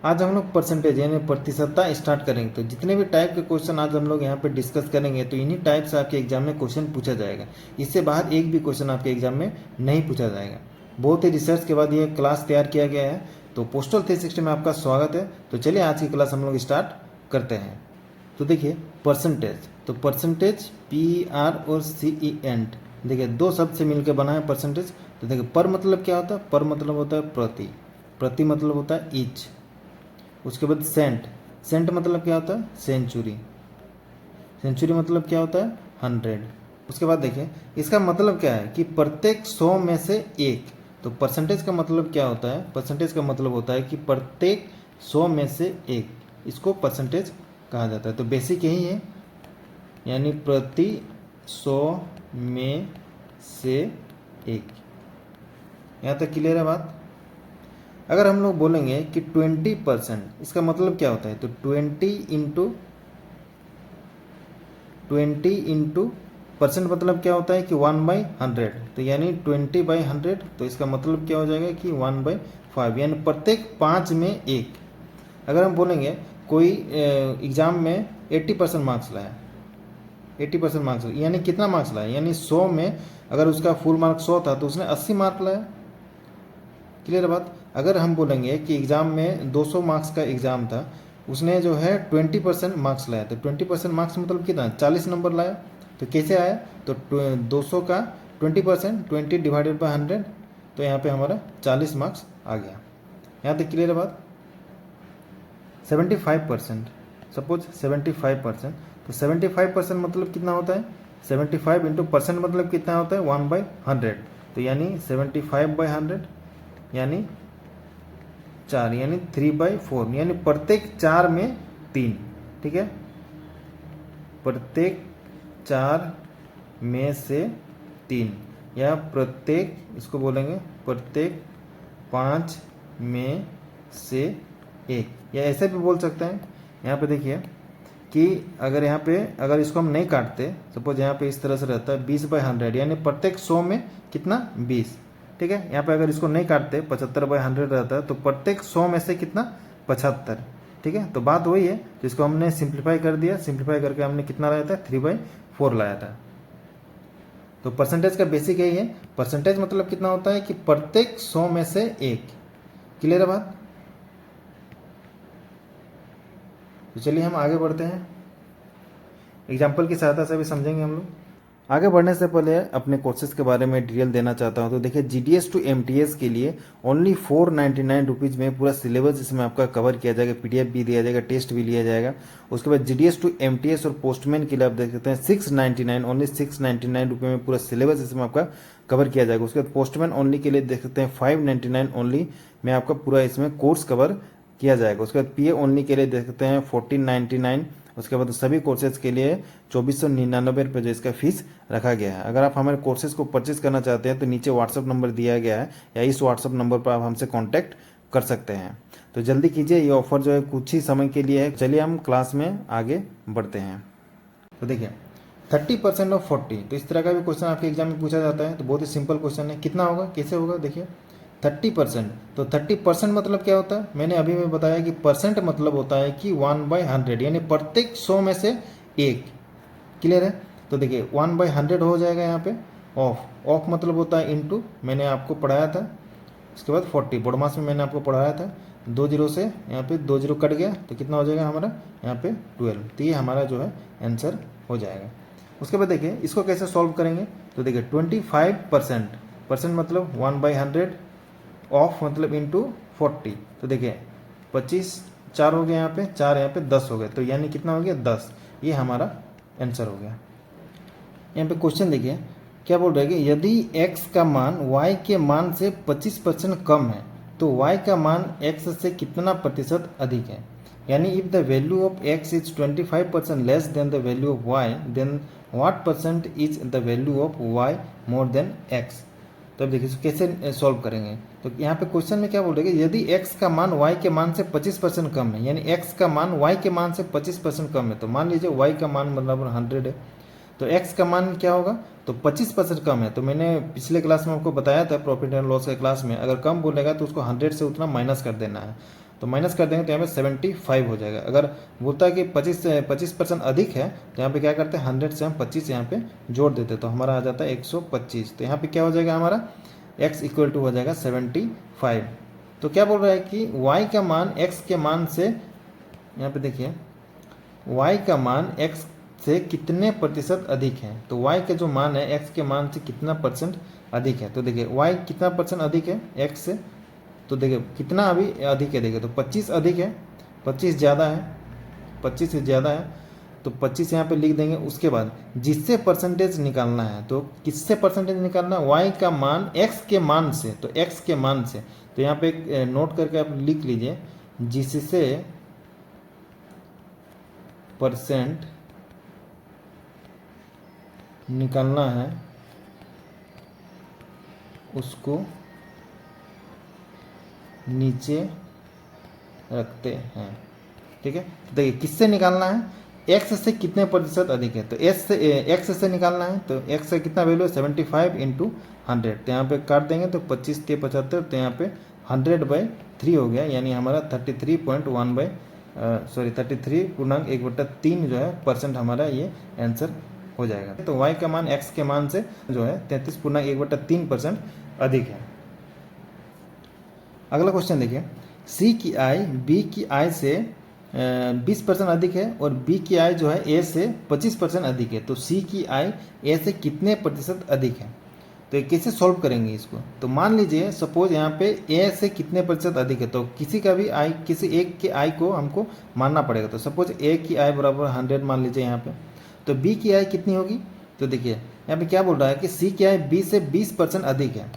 आज हम लोग परसेंटेज यानी प्रतिशतता स्टार्ट करेंगे। तो जितने भी टाइप के क्वेश्चन आज हम लोग यहाँ पे डिस्कस करेंगे तो इन्हीं टाइप से आपके एग्जाम में क्वेश्चन पूछा जाएगा। इससे बाहर एक भी क्वेश्चन आपके एग्जाम में नहीं पूछा जाएगा। बहुत ही रिसर्च के बाद ये क्लास तैयार किया गया है। तो पोस्टल 360 में आपका स्वागत है। तो चलिए आज की क्लास हम लोग स्टार्ट करते हैं। तो देखिए परसेंटेज, तो परसेंटेज PER और CENT, देखिए दो शब्द से मिलकर बना है परसेंटेज। तो देखिए पर मतलब क्या होता है, पर मतलब होता है प्रति, प्रति मतलब होता है ईच। उसके बाद सेंट, सेंट मतलब क्या होता है सेंचुरी, सेंचुरी मतलब क्या होता है 100। उसके बाद देखिए इसका मतलब क्या है कि प्रत्येक 100 में से एक। तो परसेंटेज का मतलब क्या होता है, परसेंटेज का मतलब होता है कि प्रत्येक 100 में से एक, इसको परसेंटेज कहा जाता है। तो बेसिक यही है, यानी प्रति 100 में से एक। यहाँ तक क्लियर है बात। अगर हम लोग बोलेंगे कि 20%, इसका मतलब क्या होता है, तो 20 इंटू परसेंट मतलब क्या होता है कि 1/100। तो यानी 20/100, तो इसका मतलब क्या हो जाएगा कि 1/5, यानी प्रत्येक 5 में एक। अगर हम बोलेंगे कोई एग्ज़ाम में 80% मार्क्स लाया, 80% मार्क्स यानी कितना मार्क्स लाया, यानी 100 में अगर उसका फुल मार्क 100 था तो उसने 80 मार्क लाया। क्लियर बात। अगर हम बोलेंगे कि एग्ज़ाम में 200 मार्क्स का एग्ज़ाम था, उसने जो है 20% मार्क्स लाया, तो 20% मार्क्स मतलब कितना 40 नंबर लाया। तो कैसे आया, तो 200 का 20%, 20 डिवाइडेड बाई 100, तो यहाँ पे हमारा 40 मार्क्स आ गया। यहाँ तक क्लियर बात। 75%, सपोज 75%, तो 75% मतलब कितना होता है, 75 इंटू परसेंट मतलब कितना होता है 1/100। तो यानी 75/100 यानी 4, यानी 3/4, यानी प्रत्येक 4 में 3। ठीक है, प्रत्येक 4 में से 3, या प्रत्येक, इसको बोलेंगे प्रत्येक 5 में से 1, या ऐसे भी बोल सकते हैं। यहाँ पे देखिए कि अगर यहाँ पे अगर इसको हम नहीं काटते, सपोज यहाँ पे इस तरह से रहता है 20/100, यानी प्रत्येक 100 में कितना 20। ठीक है, यहाँ पे अगर इसको नहीं काटते 75/100 रहता है, तो प्रत्येक 100 में से कितना 75। ठीक है, तो बात वही है, जिसको हमने सिंप्लीफाई कर दिया, सिंप्लीफाई करके हमने कितना लाया था 3/4 लाया था। तो परसेंटेज का बेसिक यही है। परसेंटेज मतलब कितना होता है कि प्रत्येक 100 में से एक। क्लियर है बात। तो चलिए हम आगे बढ़ते हैं, एग्जाम्पल की सहायता से भी समझेंगे हम लोग। आगे बढ़ने से पहले अपने कोर्सेज के बारे में डिटेल देना चाहता हूं। तो देखिए GDS टू MTS के लिए ओनली 499 रुपीज़ में पूरा सिलेबस इसमें आपका कवर किया जाएगा, PDF भी दिया जाएगा, टेस्ट भी लिया जाएगा। उसके बाद GDS टू MTS और पोस्टमैन के लिए आप देख सकते हैं 699, ओनली 699 रुपये में पूरा सिलेबस इसमें आपका कवर किया जाएगा। उसके बाद पोस्टमैन ओनली के लिए देख सकते हैं 599 ओनली में आपका पूरा इसमें कोर्स कवर किया जाएगा। उसके बाद PA ओनली के लिए देख सकते हैं 1499। उसके बाद सभी कोर्सेज के लिए 2499 रुपये जो इसका फीस रखा गया है। अगर आप हमारे कोर्सेज को परचेज करना चाहते हैं तो नीचे व्हाट्सअप नंबर दिया गया है, या इस व्हाट्सअप नंबर पर आप हमसे कांटेक्ट कर सकते हैं। तो जल्दी कीजिए, ये ऑफर जो है कुछ ही समय के लिए है। चलिए हम क्लास में आगे बढ़ते हैं। तो देखिए 30% ऑफ 40, तो इस तरह का भी क्वेश्चन आपके एग्जाम में पूछा जाता है। तो बहुत ही सिंपल क्वेश्चन है, कितना होगा कैसे होगा देखिए 30%। तो 30% मतलब क्या होता है, मैंने अभी में बताया कि परसेंट मतलब होता है कि 1/100, यानी प्रत्येक 100 में से एक। क्लियर है। तो देखिए 1/100 हो जाएगा यहाँ पे। ऑफ मतलब होता है इनटू, मैंने आपको पढ़ाया था। उसके बाद 40 बोर्ड मास में मैंने आपको पढ़ाया था। 2 जीरो से यहाँ पे 2 जीरो कट गया, तो कितना हो जाएगा हमारा यहाँ पे 12। तो ये हमारा जो है आंसर हो जाएगा। उसके बाद देखिए इसको कैसे सॉल्व करेंगे। तो देखिए 25%, परसेंट मतलब 1/100, ऑफ मतलब इंटू 40। तो देखिए 25 4 हो गया यहाँ पे, 4 यहाँ पे 10 हो गए, तो यानी कितना हो गया 10। ये हमारा आंसर हो गया। यहाँ पे क्वेश्चन देखिए क्या बोल रहा है कि यदि x का मान y के मान से 25% कम है तो y का मान x से कितना प्रतिशत अधिक है। यानी if the value of x is 25% less than the value of y, then what percent is the value of y more than x। तो अब देखिए कैसे सॉल्व करेंगे। तो यहाँ पे क्वेश्चन में क्या बोल रहे हैं कि यदि x का मान y के मान से 25% कम है, यानी x का मान y के मान से 25% कम है, तो मान लीजिए y का मान मतलब 100 है, तो x का मान क्या होगा, तो 25% कम है। तो मैंने पिछले क्लास में आपको बताया था प्रॉफिट एंड लॉस के क्लास में, अगर कम बोलेगा तो उसको 100 से उतना माइनस कर देना है। तो माइनस कर देंगे तो यहाँ पे 75 हो जाएगा। अगर बोलता है कि 25% अधिक है तो यहाँ पे क्या करते हैं 100 से हम 25 यहाँ पे जोड़ देते हैं तो हमारा आ जाता है 125। तो यहाँ पे क्या हो जाएगा हमारा x इक्वल टू हो जाएगा 75। तो क्या बोल रहा है कि y का मान x के मान से, यहाँ पे देखिए y का मान x से कितने प्रतिशत अधिक है। तो y का जो मान है x के मान से कितना परसेंट अधिक है। तो देखिए y कितना परसेंट अधिक है x से, तो देखिए कितना अभी अधिक है, देखिए तो 25 अधिक है, 25 ज़्यादा है, 25 से ज़्यादा है तो 25 यहाँ पे लिख देंगे। उसके बाद जिससे परसेंटेज निकालना है तो किससे परसेंटेज निकालना है, y का मान x के मान से, तो x के मान से, तो यहाँ पे एक नोट करके आप लिख लीजिए, जिससे परसेंट निकालना है उसको नीचे रखते हैं। ठीक है, देखिए किससे निकालना है, x से कितने प्रतिशत अधिक है, तो x से निकालना है। तो x से कितना वैल्यू है 75 इंटू 100, तो यहाँ पे काट देंगे तो 25 के 75, तो यहाँ पे 100/3 हो गया, यानी हमारा 33.1/3 जो है परसेंट हमारा ये आंसर हो जाएगा। तो y का मान x के मान से जो है 33.1/3% अधिक है। अगला क्वेश्चन देखिए, C की आय B की आय से 20% अधिक है और B की आय जो है A से 25% अधिक है। तो C की आय A से कितने प्रतिशत अधिक है। तो कैसे सॉल्व करेंगे इसको, तो मान लीजिए सपोज यहाँ पे A से कितने प्रतिशत अधिक है, तो किसी का भी आय, किसी एक की आय को हमको मानना पड़ेगा। तो सपोज A की आय बराबर 100 मान लीजिए यहाँ पे, तो B की आय कितनी होगी। तो देखिए यहाँ पे क्या बोल रहा है कि C की आय B से 20% अधिक है,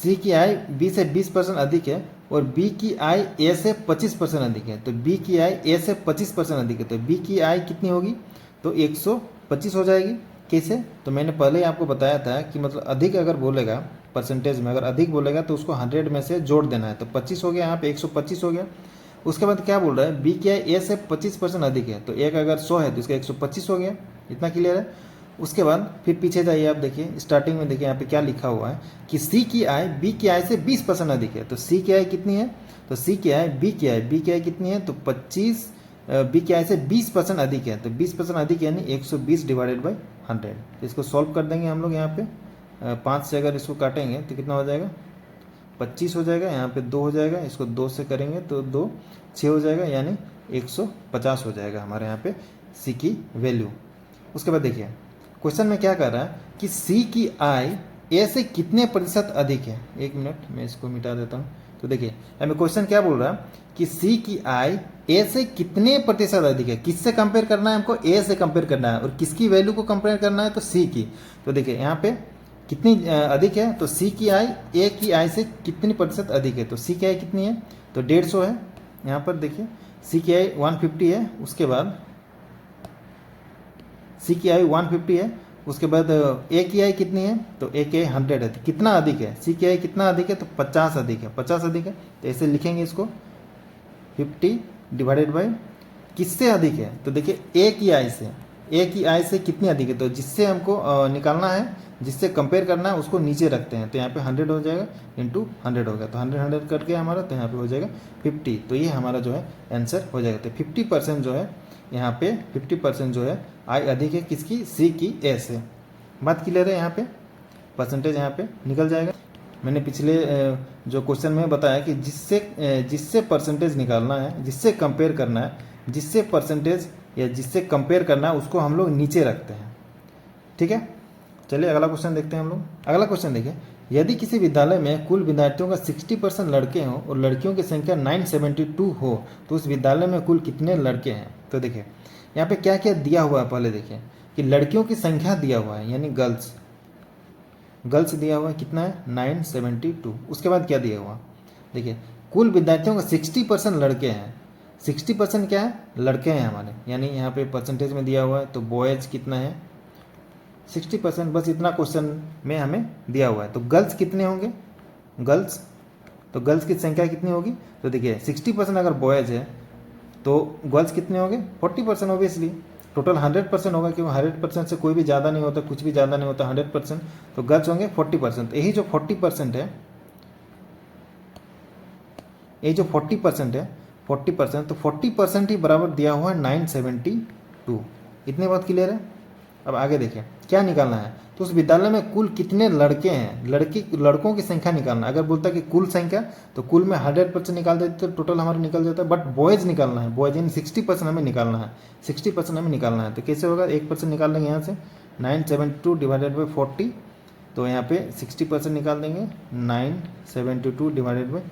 C की आय B से 20% अधिक है और B की आय A से 25% अधिक है। तो B की आय A से 25% अधिक है, तो B की आय कितनी होगी, तो 125 हो जाएगी। कैसे, तो मैंने पहले ही आपको बताया था कि मतलब अधिक अगर बोलेगा परसेंटेज में, अगर अधिक बोलेगा तो उसको 100 में से जोड़ देना है। तो 25 हो गया, यहाँ पे 125 हो गया। उसके बाद क्या बोल रहा है, B की आय A से 25% अधिक है, तो एक अगर 100 है तो इसका 125 हो गया। इतना क्लियर है। उसके बाद फिर पीछे जाइए, आप देखिए स्टार्टिंग में देखिए यहाँ पे क्या लिखा हुआ है कि C की आय B की आय से 20% अधिक है। तो C की आय कितनी है, तो C की आय B की आय कितनी है, तो 25 B की आय से 20% अधिक है। तो 20% अधिक यानी 120/100। इसको सॉल्व कर देंगे हम लोग। यहाँ पे 5 से अगर इसको काटेंगे तो कितना हो जाएगा, 25 हो जाएगा। यहाँ पे 2 हो जाएगा, इसको 2 से करेंगे तो 2 6 हो जाएगा, यानी 150 हो जाएगा हमारे यहाँ पे C की वैल्यू। उसके बाद देखिए क्वेश्चन में क्या कर रहा है कि C की आय A से कितने प्रतिशत अधिक है। एक मिनट मैं इसको मिटा देता हूँ। तो देखिए हमें क्वेश्चन क्या बोल रहा है कि C की आय A से कितने प्रतिशत अधिक है। किससे कंपेयर करना है हमको, A से कंपेयर करना है। और किसकी वैल्यू को कंपेयर करना है, तो C की। तो देखिए यहाँ पे कितनी अधिक है, तो C की आय A की आय से कितनी प्रतिशत अधिक है। तो C की आय कितनी है, तो 150 है। यहाँ पर देखिए C की आय 150 है। उसके बाद C की आय 150 है। उसके बाद A की आय कितनी है, तो A की आय 100 है। तो कितना अधिक है, C की आय कितना अधिक है, तो 50 अधिक है। 50 अधिक है तो ऐसे लिखेंगे इसको 50/, किससे अधिक है, तो देखिए A की आय से कितनी अधिक है। तो जिससे हमको निकालना है, जिससे कंपेयर करना है, उसको नीचे रखते हैं। तो यहाँ पे 100 हो जाएगा इंटू 100 होगा, तो 100 करके हमारा, तो यहाँ पे हो जाएगा 50। तो ये हमारा जो है आंसर हो जाएगा। तो 50% जो है यहाँ पे 50% जो है आय अधिक है किसकी, C की A से। बात क्लियर है। यहाँ पे परसेंटेज यहाँ पे निकल जाएगा। मैंने पिछले जो क्वेश्चन में बताया कि जिससे परसेंटेज निकालना है, जिससे कंपेयर करना है, जिससे परसेंटेज या जिससे कंपेयर करना है, उसको हम लोग नीचे रखते हैं। ठीक है, चलिए अगला क्वेश्चन देखते हैं हम लोग। अगला क्वेश्चन देखिए, यदि किसी विद्यालय में कुल विद्यार्थियों का 60% लड़के हों और लड़कियों की संख्या 972 हो तो उस विद्यालय में कुल कितने लड़के हैं। तो देखिए यहाँ पे क्या क्या दिया हुआ है, पहले देखिए कि लड़कियों की संख्या दिया हुआ है, यानी गर्ल्स दिया हुआ है, कितना है 972। उसके बाद क्या दिया हुआ, देखिए कुल विद्यार्थियों का 60% लड़के हैं। 60% क्या है, लड़के हैं हमारे, यानी यहाँ पे परसेंटेज में दिया हुआ है। तो बॉयज कितना है 60%, बस इतना क्वेश्चन में हमें दिया हुआ है। तो गर्ल्स कितने होंगे, तो गर्ल्स की संख्या कितनी होगी, तो देखिए 60% अगर बॉयज है तो गर्ल्स कितने होंगे 40%। ऑब्वियसली टोटल 100% होगा, क्योंकि 100% से कोई भी ज़्यादा नहीं होता, कुछ भी ज़्यादा नहीं होता 100%। तो गर्ल्स होंगे 40%। यही जो 40% है, ये जो 40% है 40%, तो 40% ही बराबर दिया हुआ है 972। इतनी बात क्लियर है। अब आगे देखें क्या निकालना है। तो उस विद्यालय में कुल कितने लड़के हैं, लड़कों की संख्या निकालना है। अगर बोलता है कि कुल संख्या, तो कुल में 100% निकाल देते तो टोटल हमारा निकल जाता है। बट बॉयज़ निकालना है, बॉयज़ यानी 60% हमें निकालना है, 60% हमें निकालना है। तो कैसे होगा, 1% निकाल लेंगे यहाँ से, 972 डिवाइडेड बाई 40, तो यहाँ पे 60% निकाल देंगे, 972 डिवाइडेड बाई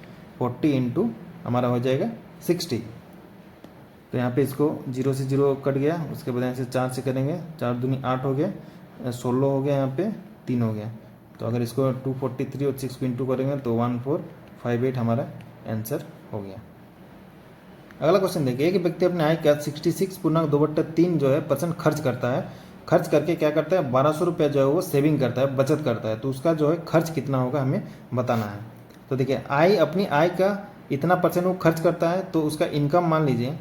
40 इंटू हमारा हो जाएगा 60। तो यहाँ पे इसको 0 से 0 कट गया, उसके बाद यहाँ से 4 से करेंगे, 4 दूनी 8 हो गया, 16 हो गया, यहाँ पे 3 हो गया। तो अगर इसको 243 और 6 को इंटू करेंगे तो 1458 हमारा आंसर हो गया। अगला क्वेश्चन देखिए, एक व्यक्ति अपने आय का 66.2/3 जो है % खर्च करता है। खर्च करके क्या करता है, 1200 रुपया जो है वो सेविंग करता है, बचत करता है। तो उसका जो है खर्च कितना होगा हमें बताना है। तो देखिए आय, अपनी आय का इतना % वो खर्च करता है, तो उसका इनकम मान लीजिए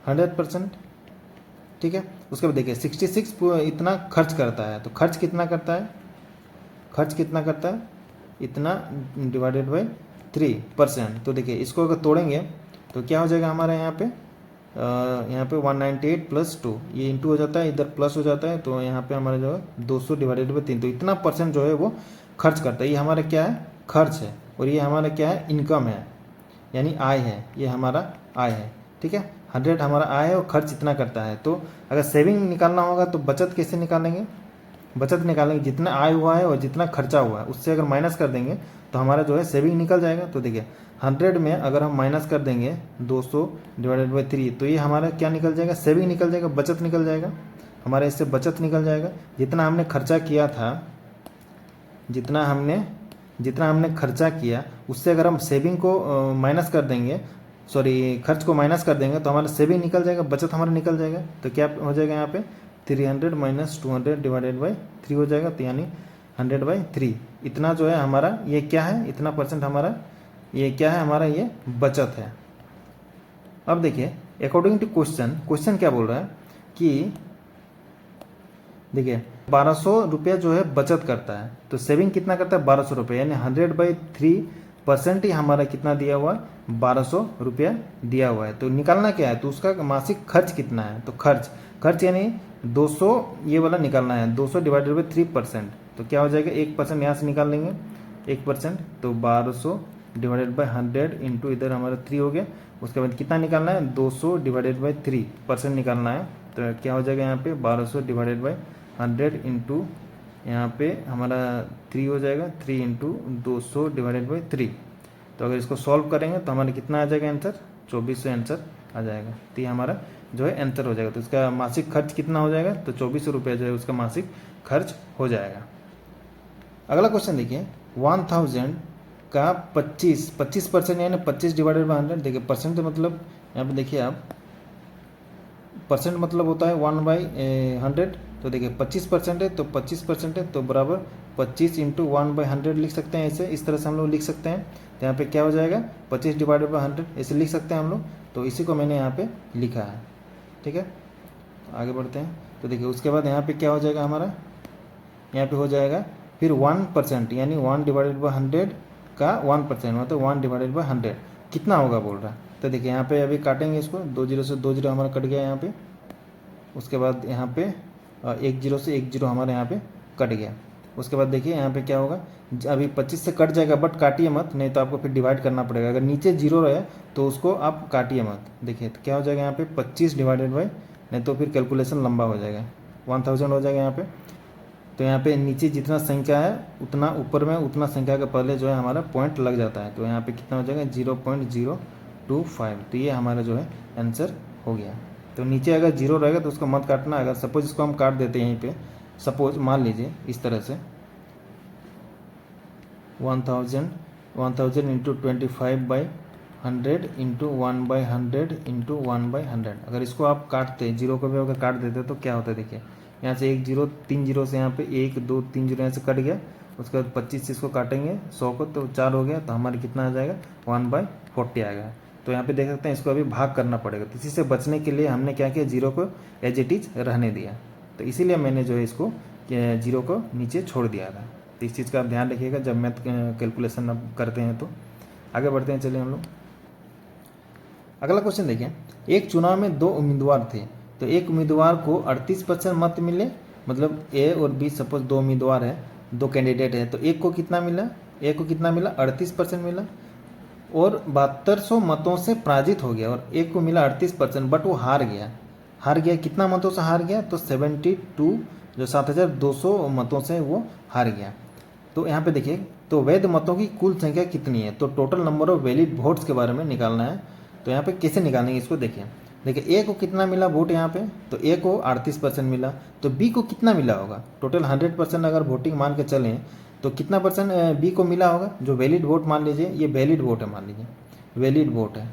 100%, ठीक है। उसके बाद देखिए 66 इतना खर्च करता है, तो खर्च कितना करता है, इतना डिवाइडेड बाई 3%। तो देखिए इसको अगर तोड़ेंगे तो क्या हो जाएगा हमारा यहाँ पे 198 + 2, ये इंटू हो जाता है, इधर प्लस हो जाता है, तो यहाँ पे हमारा जो है 200 डिवाइडेड बाई 3। तो इतना % जो है वो खर्च करता है। ये हमारा क्या है, खर्च है, और ये हमारा क्या है, इनकम है, यानी आय है, ये हमारा आय है, ठीक है। 100 हमारा आय है और खर्च इतना करता है। तो अगर सेविंग निकालना होगा तो बचत कैसे निकालेंगे, जितना आय हुआ है और जितना खर्चा हुआ है उससे अगर माइनस कर देंगे तो हमारा जो है सेविंग निकल जाएगा। तो देखिए 100 में अगर हम माइनस कर देंगे 200 डिवाइडेड बाई 3, तो ये हमारा क्या निकल जाएगा, सेविंग निकल जाएगा, बचत निकल जाएगा हमारा, इससे बचत निकल जाएगा। जितना हमने खर्चा किया था, जितना हमने खर्चा किया उससे अगर हम सेविंग को माइनस कर देंगे, खर्च को माइनस कर देंगे, तो हमारा सेविंग निकल जाएगा, बचत हमारा निकल जाएगा। तो क्या हो जाएगा यहाँ पे 300 - 200 डिवाइडेड बाई 3 हो जाएगा, तो यानी 100/3। इतना जो है हमारा ये क्या है, इतना % हमारा ये क्या है, हमारा ये बचत है। अब देखिए अकॉर्डिंग टू क्वेश्चन क्या बोल रहा है कि देखिए 1200 रुपया जो है बचत करता है, तो सेविंग कितना करता है, 1200 रुपये, यानी 100/3% ही हमारा कितना दिया हुआ है, 1200 रुपया दिया हुआ है। तो निकालना क्या है, तो उसका मासिक खर्च कितना है। तो खर्च यानी 200 ये वाला निकालना है, 200 डिवाइडेड बाई 3%। तो क्या हो जाएगा, 1% यहाँ से निकाल लेंगे, 1%, तो 1200 डिवाइडेड बाई 100 इंटू इधर हमारा 3 हो गया। उसके बाद कितना निकालना है, 200 डिवाइडेड बाई 3% निकालना है। तो क्या हो जाएगा यहाँ पे 1200 डिवाइडेड बाई 100 इंटू यहाँ पे हमारा 3 हो जाएगा, 3 इंटू 200 डिवाइडेड बाई 3। तो अगर इसको सॉल्व करेंगे तो हमारा कितना आ जाएगा आंसर, 2400 आंसर आ जाएगा। तो ये हमारा जो है आंसर हो जाएगा। तो इसका मासिक खर्च कितना हो जाएगा, तो 2400 रुपये जो है उसका मासिक खर्च हो जाएगा। अगला क्वेश्चन देखिए, 1000 का 25% यानी 25 डिवाइडेड बाई 100। देखिए परसेंट मतलब यहाँ पे देखिए आप, परसेंट मतलब होता है 1/100। तो देखिए 25% है, तो 25% है, तो बराबर 25 इंटू 1/100 लिख सकते हैं। ऐसे इस तरह से हम लोग लिख सकते हैं। तो यहाँ पे क्या हो जाएगा, 25 डिवाइडेड बाई 100 ऐसे लिख सकते हैं हम लोग। तो इसी को मैंने यहाँ पे लिखा है, ठीक है। आगे बढ़ते हैं। तो देखिए उसके बाद यहाँ पे क्या हो जाएगा हमारा, यहाँ पे हो जाएगा फिर 1%, यानी 1 डिवाइडेड बाई 100 का 1%, मतलब 1 डिवाइडेड बाई 100 कितना होगा बोल रहा है। तो देखिए यहाँ पे अभी काटेंगे इसको, 2 0 से 2 0 हमारा कट गया यहाँ पे। उसके बाद यहाँ पे 1 0 से 1 0 हमारे यहाँ पे कट गया। उसके बाद देखिए यहाँ पे क्या होगा, अभी 25 से कट जाएगा, बट काटिए मत, नहीं तो आपको फिर डिवाइड करना पड़ेगा। अगर नीचे 0 रहे तो उसको आप काटिए मत। देखिए तो क्या हो जाएगा यहाँ पे 25 डिवाइडेड बाई, नहीं तो फिर कैलकुलेशन लंबा हो जाएगा, 1000 हो जाएगा यहाँ पे। तो यहाँ पे नीचे जितना संख्या है उतना ऊपर में उतना संख्या के पहले जो है हमारा पॉइंट लग जाता है। तो यहाँ पे कितना हो जाएगा 0.025। तो ये हमारा जो है आंसर हो गया। तो नीचे अगर 0 रहेगा तो उसको मत काटना। अगर सपोज इसको हम काट देते हैं यहीं पे, सपोज मान लीजिए इस तरह से 1000 इंटू 25/100 इंटू 1/100 इंटू 1/100। अगर इसको आप काटते 0 को भी अगर काट देते तो क्या होता है, देखिए यहाँ से 1 0 3 0 से यहाँ पे 1 2 3 0 यहाँ से कट गया। उसके बाद 25 से इसको काटेंगे 100 को, तो 4 हो गया। तो हमारे कितना आ जाएगा 1/40 आएगा। तो यहाँ पे देख सकते हैं इसको अभी भाग करना पड़ेगा। तो इसी से बचने के लिए हमने क्या किया, 0 को एज इट इज रहने दिया। तो इसीलिए मैंने जो है इसको 0 को नीचे छोड़ दिया था। तो इस चीज़ का आप ध्यान रखिएगा जब मैथ कैलकुलेशन आप करते हैं। तो आगे बढ़ते हैं, चलिए हम लोग अगला क्वेश्चन देखें। एक चुनाव में 2 उम्मीदवार थे, तो एक उम्मीदवार को 38% मत मिले, मतलब ए और बी, सपोज 2 उम्मीदवार है, 2 कैंडिडेट है, तो एक को कितना मिला, एक को कितना मिला 38% मिला, और 7200 मतों से पराजित हो गया, और एक को मिला 38%, बट वो हार गया कितना मतों से हार गया, तो 72 जो 7200 मतों से वो हार गया। तो यहाँ पे देखिए, तो वैध मतों की कुल संख्या कितनी है, तो total number of valid votes के बारे में निकालना है। तो यहाँ पे कैसे निकालेंगे इसको देखिए ए को कितना मिला वोट यहाँ पे, तो ए को 38% मिला, तो बी को कितना मिला होगा, टोटल 100% अगर वोटिंग मान के चलें तो कितना परसेंट बी को मिला होगा, जो वैलिड वोट मान लीजिए, ये वैलिड वोट है, मान लीजिए वैलिड वोट है,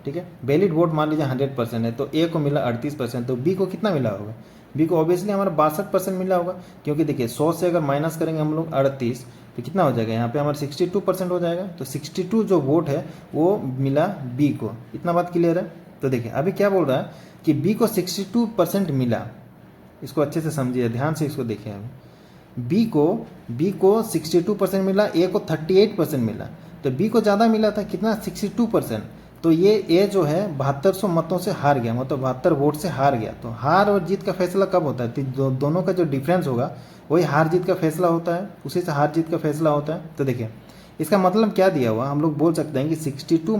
ठीक है, वैलिड वोट मान लीजिए 100% है, तो ए को मिला 38%, तो बी को कितना मिला होगा, बी को ऑब्वियसली हमारा 62% मिला होगा, क्योंकि देखिए 100 से अगर माइनस करेंगे हम लोग 38, तो कितना हो जाएगा यहाँ पे हमारा 62% हो जाएगा, तो 62 जो वोट है वो मिला बी को। इतना बात क्लियर है। तो देखिए अभी क्या बोल रहा है कि बी को 62% मिला, इसको अच्छे से समझिए, ध्यान से इसको देखिए। अभी बी को 62% मिला, ए को 38% मिला, तो बी को ज़्यादा मिला था कितना 62%, तो ये ए जो है 7200 मतों से हार गया, मतलब 72 वोट से हार गया। तो हार और जीत का फैसला कब होता है, तो दोनों का जो डिफरेंस होगा वही हार जीत का फैसला होता है, उसी से हार जीत का फैसला होता है। तो देखिए इसका मतलब क्या दिया हुआ, हम लोग बोल सकते हैं कि 62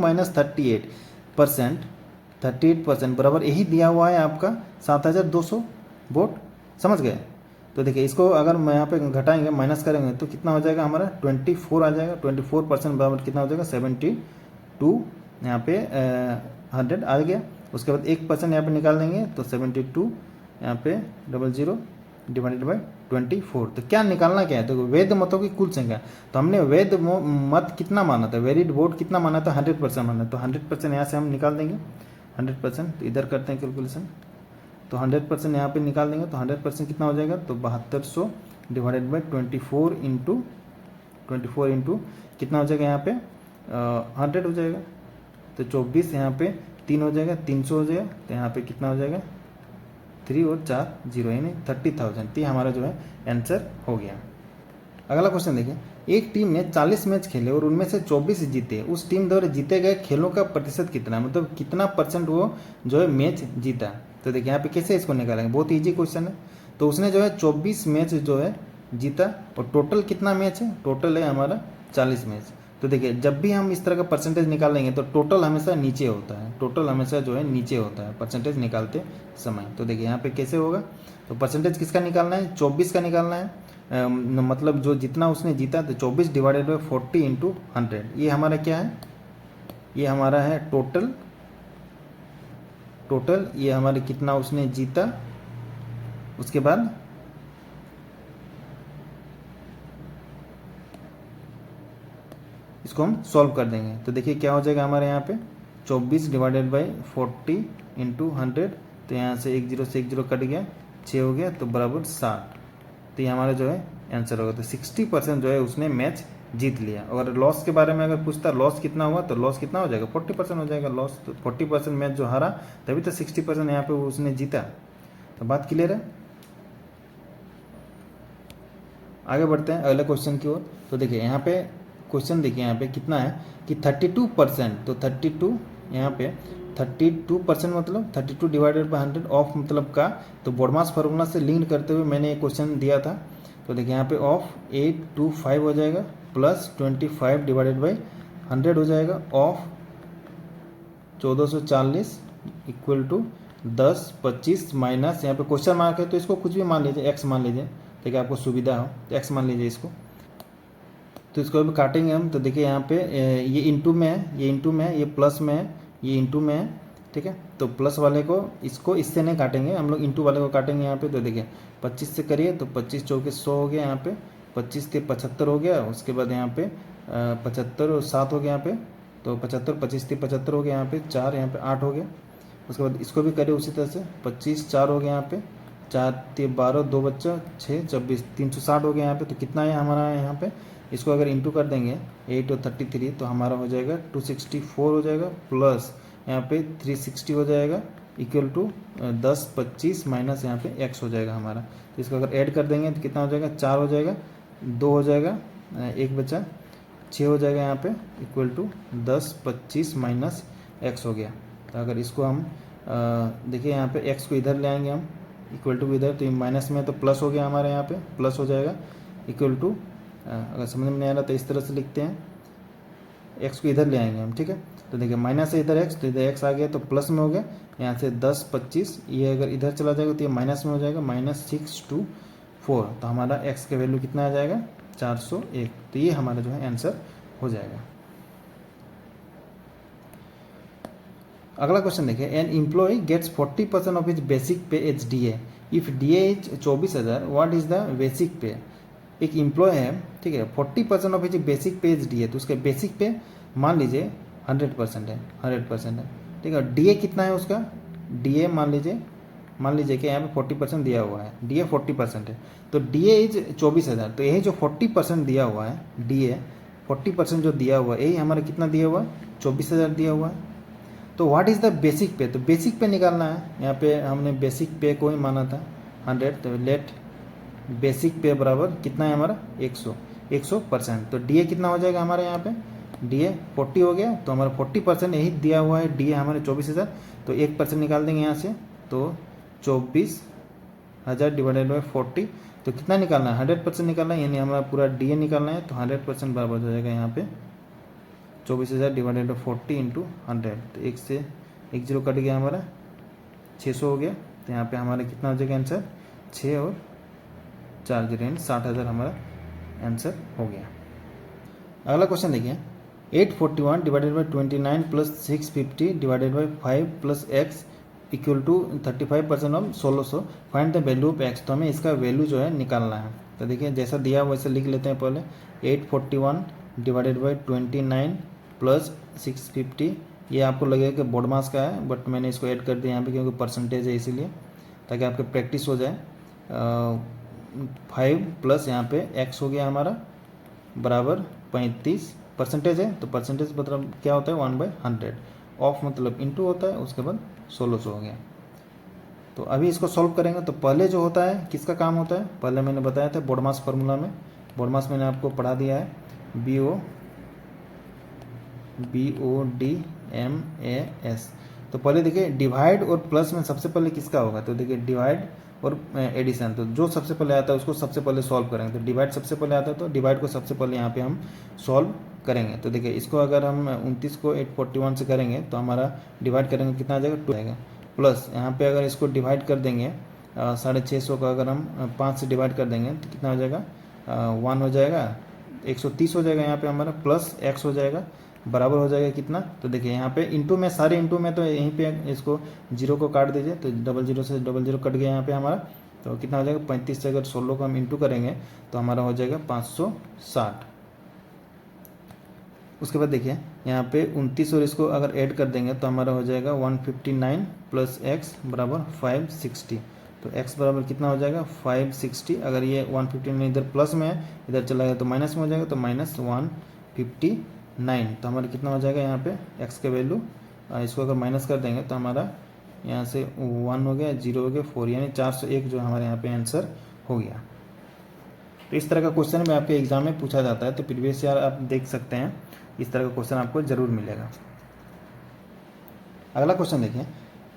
- 38% बराबर यही दिया हुआ है आपका 7200 वोट, समझ गए। तो देखिए इसको अगर मैं यहाँ पे घटाएंगे, माइनस करेंगे, तो कितना हो जाएगा हमारा 24 आ जाएगा, 24% बराबर कितना हो जाएगा 72, यहाँ पे 100 आ गया। उसके बाद 1% यहाँ पे निकाल देंगे, तो 72 यहाँ पे 00 डिवाइडेड बाई 24। तो क्या निकालना क्या है, तो वैध मतों की कुल संख्या, तो हमने वैध मत कितना माना था, वैलिड वोट कितना माना था 100% माना, तो 100% यहाँ से हम निकाल देंगे 100%, तो इधर करते हैं कैलकुलेशन, तो 100% यहाँ पे निकाल देंगे, तो 100% कितना हो जाएगा, तो 7200 डिवाइडेड बाई 24 इंटू कितना हो जाएगा यहाँ पे 100 हो जाएगा, तो 24 यहाँ पे 3 हो जाएगा, 300 हो जाएगा, तो यहाँ पे कितना हो जाएगा 3 और 4 0, यानी 30,000। तो हमारा जो है आंसर हो गया। अगला क्वेश्चन देखिए, एक टीम ने 40 मैच खेले और उनमें से 24 जीते, उस टीम द्वारा जीते गए खेलों का प्रतिशत कितना, मतलब कितना परसेंट वो जो है मैच जीता। तो देखिए यहाँ पे कैसे इसको निकालेंगे, बहुत ईजी क्वेश्चन है। तो उसने जो है 24 मैच जो है जीता, और टोटल कितना मैच है, टोटल है हमारा 40 मैच। तो देखिए जब भी हम इस तरह का परसेंटेज निकालेंगे तो टोटल हमेशा नीचे होता है, टोटल हमेशा जो है नीचे होता है परसेंटेज निकालते समय। तो देखिए यहाँ पे कैसे होगा, तो परसेंटेज किसका निकालना है, 24 का निकालना है, मतलब जो जितना उसने जीता, तो 24 डिवाइडेड बाई 40 इंटू 100, ये हमारा क्या है, ये हमारा है टोटल, ये हमारे कितना उसने जीता। उसके बाद इसको हम सॉल्व कर देंगे, तो देखिए क्या हो जाएगा हमारे यहाँ पे 24 डिवाइडेड बाई 40 इंटू 100, तो यहाँ से 1 0 से 1 0 कट गया, 6 हो गया, तो बराबर 60। तो ये हमारा जो है आंसर होगा। तो 60% जो है उसने मैच जीत लिया। अगर लॉस के बारे में अगर पूछता लॉस कितना हुआ, तो लॉस कितना हो जाएगा 40% हो जाएगा लॉस। तो 40% मैच जो हारा, तभी तो 60% यहाँ पे उसने जीता। तो बात क्लियर है। आगे बढ़ते हैं अगले क्वेश्चन की ओर। तो देखिए यहाँ पे क्वेश्चन देखिए यहाँ पे कितना है कि 32%, तो 32 यहाँ पे 32% मतलब 32 डिवाइडेड बाई 100 ऑफ मतलब का, तो बोडमास फार्मूला से लिंक करते हुए मैंने ये क्वेश्चन दिया था। तो देखिए यहाँ पे ऑफ 825 हो जाएगा प्लस 25 डिवाइडेड बाई 100 हो जाएगा, ऑफ 1440 इक्वल टू 10 25 माइनस यहाँ पे क्वेश्चन मार्क है, तो इसको कुछ भी मान लीजिए, एक्स मान लीजिए, देखिए आपको सुविधा हो तो एक्स मान लीजिए इसको। तो इसको अभी काटेंगे हम। तो देखिए यहाँ पे ये इंटू में है, ये इंटू में है, ये प्लस में है, ये इंटू में है, ठीक है। तो प्लस वाले को इसको इससे नहीं काटेंगे हम लोग, इंटू वाले को काटेंगे यहाँ पे। तो देखिए 25 से करिए तो 25 चौके 100 हो गया, यहाँ पे 25 से 75 हो गया, उसके बाद यहाँ पे 75 और 7 हो गया यहाँ पे, तो 75 25 से 75 हो गया, यहाँ पे 4 यहाँ पे 8 हो गया। उसके बाद इसको भी करिए उसी तरह से, 25 4 हो गया, यहाँ पे 4 3 12 2 बच्चा 6 24 360 हो गया यहाँ पे। तो कितना है हमारा यहाँ पे, इसको अगर इंटू कर देंगे 8 और 33 तो हमारा हो जाएगा 264 हो जाएगा, प्लस यहाँ पे 360 हो जाएगा, इक्वल टू 10 25 माइनस यहाँ पे x हो जाएगा हमारा। तो इसको अगर ऐड कर देंगे तो कितना हो जाएगा 4 हो जाएगा, 2 हो जाएगा, 1 बचा 6 हो जाएगा यहाँ पे इक्वल टू 10 25 माइनस एक्स हो गया। तो अगर इसको हम देखिए यहाँ पे एक्स को इधर ले आएंगे हम इक्वल टू इधर, तो ये माइनस में है तो प्लस हो गया हमारे यहाँ पे, प्लस हो जाएगा इक्वल टू, अगर समझ में नहीं आ रहा तो इस तरह से लिखते हैं, एक्स को इधर ले आएंगे हम, ठीक है। तो देखिए माइनस से इधर एक्स, तो इधर एक्स आ गया तो प्लस में हो गया, यहाँ से 10 25, ये अगर इधर चला जाएगा तो ये माइनस में हो जाएगा, -624। तो हमारा एक्स का वैल्यू कितना आ जाएगा 401। तो ये हमारा जो है आंसर हो जाएगा। अगला क्वेश्चन देखिए, an employee gets 40% of his basic pay as DA, if DA is 24,000 what is the basic pay. एक एम्प्लॉय है, ठीक है, 40% of his basic pay as DA, तो उसका बेसिक पे मान लीजिए 100% है, 100% है, ठीक है। डीए कितना है उसका, डीए मान लीजिए कि यहाँ पे 40% दिया हुआ है, डीए 40% है, तो डीए इज 24,000, तो यही जो 40% दिया हुआ है, डीए 40% जो दिया हुआ है, यही हमारा कितना दिया हुआ है 24,000 दिया हुआ है। तो व्हाट इज़ द बेसिक पे, तो बेसिक पे निकालना है। यहाँ पे हमने बेसिक पे को ही माना था 100, तो लेट बेसिक पे बराबर कितना है हमारा 100%। तो डीए कितना हो जाएगा हमारे यहाँ पे, डीए 40 हो गया, तो हमारा 40% यही दिया हुआ है, डीए हमारे 24,000, तो 1% निकाल देंगे यहाँ से, तो 24,000 डिवाइडेड बाई 40, तो कितना निकालना है 100% निकालना है, यानी हमारा पूरा डीए निकालना है, तो 100% बराबर हो जाएगा यहाँ पे 24,000 डिवाइडेड बाई 40 इंटू 100, तो एक से एक जीरो कट गया हमारा, 600 हो गया। तो यहाँ पे हमारा कितना हो जाएगा आंसर, 6 और 4 जीरो यानी 60,000 हमारा आंसर हो गया। अगला क्वेश्चन देखिए, 841 divided by 29 plus 650 divided by 5 plus X equal to 35% of 1600, find the value of X. तो हमें इसका वैल्यू जो है निकालना है। तो देखिए जैसा दिया हुआ वैसे लिख लेते हैं पहले, 841 डिवाइडेड बाई 29 प्लस 650, ये आपको लगेगा कि बोर्ड मास का है, बट मैंने इसको ऐड कर दिया यहाँ पे क्योंकि परसेंटेज है इसीलिए, ताकि आपके प्रैक्टिस हो जाए। 5 प्लस यहाँ पे एक्स हो गया हमारा बराबर 35, परसेंटेज है तो परसेंटेज मतलब क्या होता है 1/100, ऑफ मतलब इनटू होता है, उसके बाद 1600 हो गया। तो अभी इसको सॉल्व करेंगे। तो पहले जो होता है किसका काम होता है, पहले मैंने बताया था बोर्ड मास फार्मूला में, बोर्ड मास मैंने आपको पढ़ा दिया है, BODMAS। तो पहले देखिए डिवाइड और प्लस में सबसे पहले किसका होगा, तो देखिए डिवाइड और एडिशन, तो जो सबसे पहले आता है उसको सबसे पहले सॉल्व करेंगे। तो डिवाइड सबसे पहले आता है तो डिवाइड को सबसे पहले यहाँ पे हम सॉल्व करेंगे। तो देखिए इसको अगर हम 29 को 841 से करेंगे तो हमारा डिवाइड करेंगे कितना आ जाएगा 2 आएगा, प्लस यहाँ पे अगर इसको डिवाइड कर देंगे 650 का अगर हम 5 से डिवाइड कर देंगे तो कितना हो जाएगा 1 हो जाएगा, 130 हो जाएगा यहाँ पे हमारा, प्लस एक्स हो जाएगा बराबर हो जाएगा कितना। तो देखिए यहाँ पे इंटू में, सारे इंटू में, तो यहीं पे इसको जीरो को काट दीजिए, तो 00 से 00 कट गया यहाँ पे हमारा, तो कितना हो जाएगा 35 से अगर 16 को हम इंटू करेंगे तो हमारा हो जाएगा 560। उसके बाद देखिए यहाँ पे 29 और इसको अगर ऐड कर देंगे तो हमारा हो जाएगा 159 प्लस एक्स बराबर 560। तो x बराबर कितना हो जाएगा 560, अगर ये 159 इधर प्लस में है, इधर चला गया तो माइनस में हो जाएगा, तो -159। तो हमारा कितना हो जाएगा यहाँ पे x का वैल्यू, इसको अगर माइनस कर देंगे तो हमारा यहाँ से 1 हो गया, 0 हो गया, 4 यानी 401 जो हमारे यहाँ पे आंसर हो गया। तो इस तरह का क्वेश्चन में आपके एग्जाम में पूछा जाता है, तो प्रीवियस ईयर आप देख सकते हैं, इस तरह का क्वेश्चन आपको जरूर मिलेगा। अगला क्वेश्चन देखिए,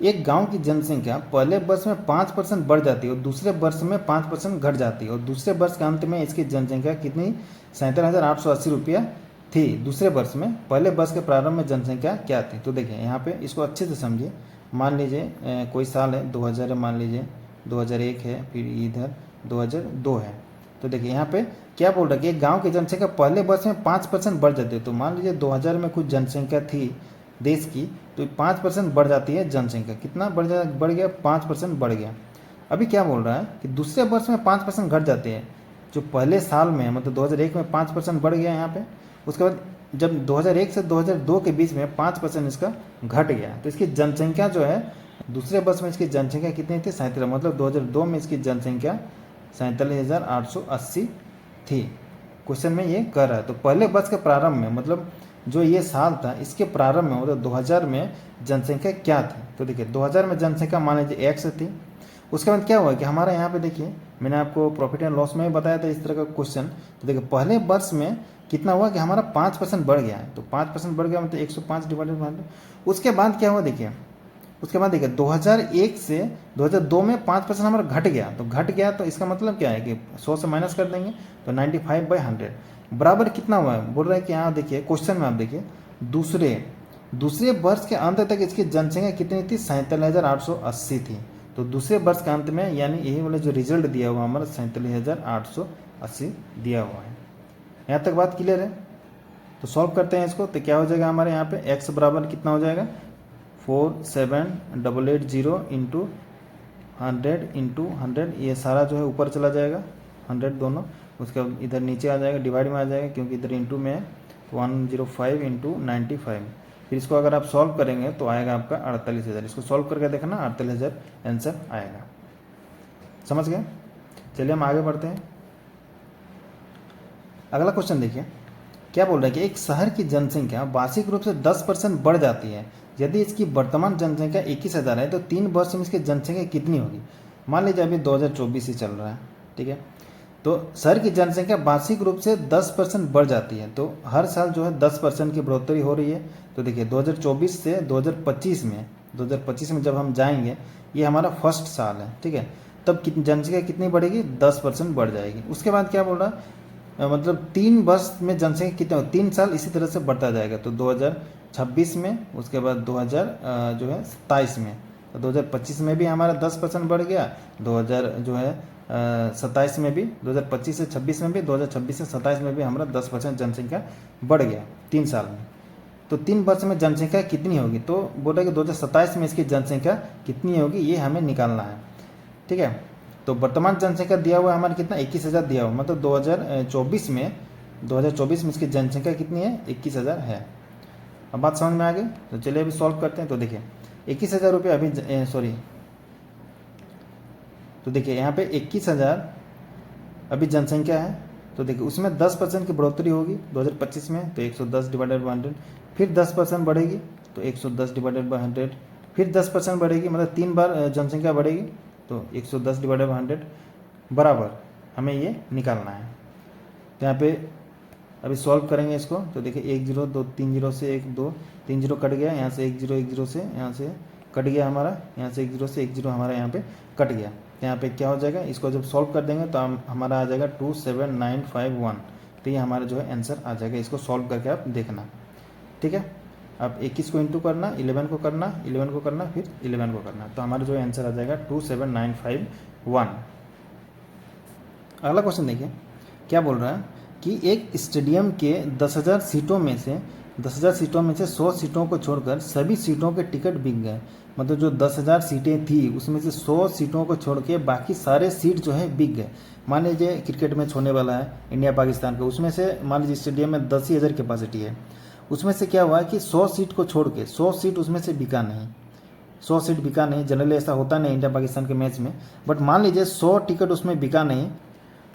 एक गांव की जनसंख्या पहले वर्ष में 5% बढ़ जाती है और दूसरे वर्ष में 5% घट जाती है, और दूसरे वर्ष के अंत में इसकी जनसंख्या कितनी 37,880 रुपया थी दूसरे वर्ष में, पहले वर्ष के प्रारंभ में जनसंख्या क्या थी। तो देखिए यहाँ पे इसको अच्छे से समझिए, मान लीजिए कोई साल है 2000 है, मान लीजिए 2001 है, फिर इधर 2002 है। तो देखिए यहाँ पे क्या बोल रहा है कि एक गाँव की जनसंख्या पहले वर्ष में 5% बढ़ जाती है। तो मान लीजिए 2000 में कुछ जनसंख्या थी देश की, तो 5% बढ़ जाती है जनसंख्या, कितना बढ़ गया 5% बढ़ गया। अभी क्या बोल रहा है कि दूसरे वर्ष में 5% घट जाती है, जो पहले साल में मतलब 2001 में 5% बढ़ गया यहाँ पे, उसके बाद जब 2001 से 2002 के बीच में 5% इसका घट गया, तो इसकी जनसंख्या जो है दूसरे वर्ष में इसकी जनसंख्या कितनी थी 37, मतलब 2002 में इसकी जनसंख्या 47,880 थी। क्वेश्चन में ये कह रहा है। तो पहले वर्ष के प्रारंभ में मतलब जो ये साल था इसके प्रारंभ में मतलब 2000 में जनसंख्या क्या थी। तो देखिए 2000 में जनसंख्या मान लीजिए x थी, उसके बाद क्या हुआ कि हमारा यहाँ पे देखिए मैंने आपको प्रॉफिट एंड लॉस में ही बताया था इस तरह का क्वेश्चन। तो देखिए पहले वर्ष में कितना हुआ कि हमारा 5% बढ़ गया है, तो 5% बढ़ गया मतलब 105 डिवाइडेड बाय 100। उसके बाद क्या हुआ देखिए, उसके बाद देखिए 2001 से 2002 में 5% हमारा घट गया, तो घट गया तो इसका मतलब क्या है कि 100 से माइनस कर देंगे तो 95/100 बराबर कितना हुआ है, बोल रहा है कि यहाँ देखिए क्वेश्चन में आप देखिए दूसरे वर्ष के अंत तक इसकी जनसंख्या कितनी थी, 47,880 थी। तो दूसरे वर्ष के अंत में यानी यही वाला जो रिजल्ट दिया हुआ हमारा 47,880 दिया हुआ है। यहाँ तक बात क्लियर है। तो सॉल्व करते हैं इसको, तो क्या हो जाएगा हमारे यहाँ पे x बराबर कितना हो जाएगा 47,880 इंटू 100 ये सारा जो है ऊपर चला जाएगा 100 दोनों, उसके बाद इधर नीचे आ जाएगा डिवाइड में आ जाएगा क्योंकि इधर इंटू में 105 इंटू 95। फिर इसको अगर आप सॉल्व करेंगे तो आएगा आपका 48,000। इसको सॉल्व करके देखना 48,000 आंसर आएगा। समझ गए। चलिए हम आगे बढ़ते हैं। अगला क्वेश्चन देखिए क्या बोल रहा है कि एक शहर की जनसंख्या वार्षिक रूप से 10% बढ़ जाती है। यदि इसकी वर्तमान जनसंख्या 21,000 है तो 3 वर्ष में इसकी जनसंख्या कितनी होगी। मान लीजिए अभी 2024 ही चल रहा है, ठीक है। तो शहर की जनसंख्या वार्षिक रूप से 10% बढ़ जाती है, तो हर साल जो है 10% की बढ़ोतरी हो रही है। तो देखिए 2024 से 2025 में जब हम जाएंगे, ये हमारा फर्स्ट साल है, ठीक है। तब जनसंख्या कितनी बढ़ेगी, 10% बढ़ जाएगी। उसके बाद क्या बोल रहा है, मतलब 3 वर्ष में जनसंख्या कितना, 3 साल इसी तरह से बढ़ता जाएगा। तो 2026 में, उसके बाद 2027 में, तो 2025 में भी हमारा 10% बढ़ गया, 2027 में भी, 2025 से 26 में भी, 2026 से 27 में भी हमारा 10% जनसंख्या बढ़ गया 3 साल में। तो 3 वर्ष में जनसंख्या कितनी होगी, तो बोला कि 2027 में इसकी जनसंख्या कितनी होगी ये हमें निकालना है, ठीक है। तो वर्तमान जनसंख्या दिया हुआ है हमारा कितना, 21,000 दिया हुआ, मतलब 2024 में इसकी जनसंख्या कितनी है, 21,000 है। अब बात समझ में आ गई। तो चलिए अभी सॉल्व करते हैं। तो देखिए 21,000 रुपये अभी तो देखिए यहाँ पे 21,000 अभी जनसंख्या है। तो देखिए उसमें 10% की बढ़ोतरी होगी 2025 में, तो 110 डिवाइडेड बाई 100। फिर 10% बढ़ेगी तो 110 डिवाइडेड बाई 100। फिर 10% बढ़ेगी, मतलब 3 बार जनसंख्या बढ़ेगी, तो 110 डिवाइडेड बाई 100 बराबर हमें ये निकालना है। तो यहाँ पे अभी सॉल्व करेंगे इसको। तो देखिए 1 0 2 3 0 से 1 2 3 0 कट गया, यहाँ से 1 0 1 0 से यहाँ से कट गया हमारा, यहाँ से 1 0 से 1 0 हमारा यहाँ पे कट गया। तो यहाँ पे क्या हो जाएगा, इसको जब सॉल्व कर देंगे तो हमारा आ जाएगा 27951। तो ये हमारा जो है आंसर आ जाएगा। इसको सॉल्व करके आप देखना, ठीक है। अब 21 को इंटू करना, 11 को करना, 11 को करना, फिर 11 को करना, तो हमारा जो आंसर आ जाएगा 27951। अगला क्वेश्चन देखिए क्या बोल रहा है कि एक स्टेडियम के 10,000 सीटों में से 100 सीटों को छोड़कर सभी सीटों के टिकट बिक गए। मतलब जो 10,000 सीटें थी उसमें से 100 सीटों को छोड़ के बाकी सारे सीट जो है बिक गए। मान लीजिए क्रिकेट मैच होने वाला है इंडिया पाकिस्तान का, उसमें से मान लीजिए स्टेडियम में 10,000 कैपेसिटी है, उसमें से क्या हुआ है कि 100 सीट को छोड़ के 100 सीट उसमें से बिका नहीं, 100 सीट बिका नहीं। जनरली ऐसा होता नहीं इंडिया पाकिस्तान के मैच में, बट मान लीजिए 100 टिकट उसमें बिका नहीं,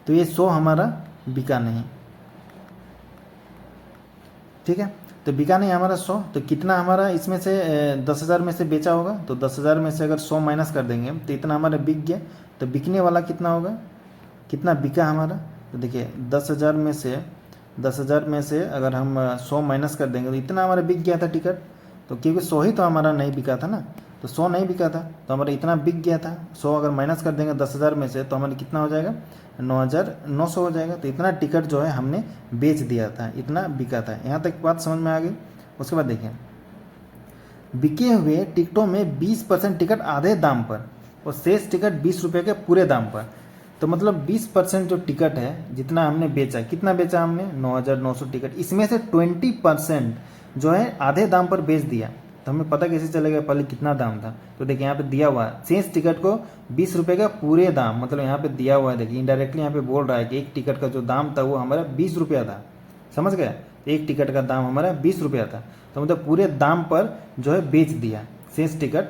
तो ये 100 हमारा बिका नहीं, ठीक है। तो बिका नहीं हमारा 100, तो कितना हमारा इसमें से 10,000 में से बेचा होगा, तो 10,000 में से अगर 100 माइनस कर देंगे तो इतना हमारा बिक गया। तो बिकने वाला कितना होगा, कितना बिका हमारा। तो देखिए 10,000 में से अगर हम 100 माइनस कर देंगे तो इतना हमारा बिक गया था टिकट। तो क्योंकि 100 ही तो हमारा नहीं बिका था ना, तो 100 नहीं बिका था तो हमारा इतना बिक गया था। 100 अगर माइनस कर देंगे 10,000 में से तो हमारा कितना हो जाएगा, 9,900 हो जाएगा। तो इतना टिकट जो है हमने बेच दिया था, इतना बिका था। यहाँ तक बात समझ में आ गई। उसके बाद देखिए बिके हुए टिकटों में 20% टिकट आधे दाम पर और शेष टिकट 20 रुपये के पूरे दाम पर। तो मतलब 20% जो टिकट है जितना हमने बेचा, कितना बेचा हमने, 9,900 टिकट, इसमें से 20% जो है आधे दाम पर बेच दिया। तो हमें पता कैसे चलेगा पहले कितना दाम था। तो देखिए यहाँ पे दिया हुआ है शेष टिकट को 20 रुपये का पूरे दाम, मतलब यहाँ पे दिया हुआ है। देखिए इनडायरेक्टली यहाँ पे बोल रहा है कि एक टिकट का जो दाम था वो हमारा 20 रुपया था, समझ गया। एक टिकट का दाम हमारा 20 रुपया था, तो मतलब पूरे दाम पर जो है बेच दिया शेष टिकट।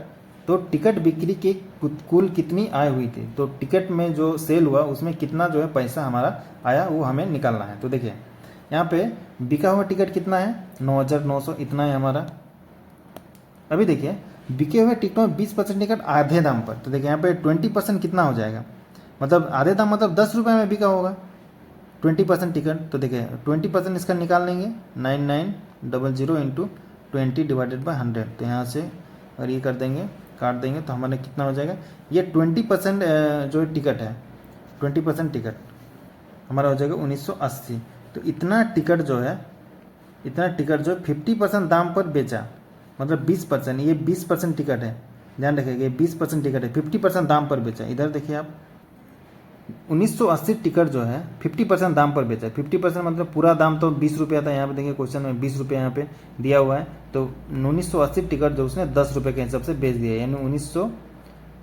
तो टिकट बिक्री की कुल कितनी आय हुई थी, तो टिकट में जो सेल हुआ उसमें कितना जो है पैसा हमारा आया वो हमें निकालना है। तो देखिए यहाँ पे बिका हुआ टिकट कितना है, 9,900 इतना है हमारा। अभी देखिए बिके हुए टिकटों में 20% टिकट आधे दाम पर। तो देखिए यहाँ पे 20% कितना हो जाएगा, मतलब आधे दाम मतलब 10 रुपये में बिका होगा, 20% टिकट, तो देखिए 20% इसका निकाल लेंगे 9900 इंटू 20 डिवाइडेड बाई 100, तो यहाँ से और ये कर देंगे, काट देंगे, तो हमारे कितना हो जाएगा, ये 20% जो टिकट है, 20% टिकट हमारा हो जाएगा 1980। तो इतना टिकट जो है 50% दाम पर बेचा, मतलब 20%, ये 20% टिकट है, ध्यान रखिएगा, ये 20% टिकट है, 50% दाम पर बेचा। इधर देखिए आप 1980 टिकट जो है 50% दाम पर बेचा है। 50% मतलब पूरा दाम तो 20 रुपया था, यहाँ पे देखिए क्वेश्चन में 20 रुपया यहाँ पे दिया हुआ है, तो 1980 टिकट जो उसने 10 रुपये के हिसाब से बेच दिया, यानी 1900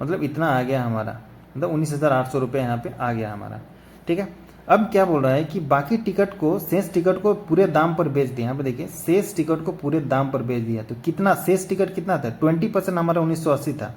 मतलब इतना आ गया हमारा, मतलब 19,800 रुपये यहाँ पे आ गया हमारा। ठीक है, अब क्या बोल रहा है कि बाकी टिकट को, शेष टिकट को पूरे दाम पर बेच दिया। यहाँ पे देखिए शेष टिकट को पूरे दाम पर बेच दिया, तो कितना शेष टिकट कितना था, 20% हमारा 1980 था,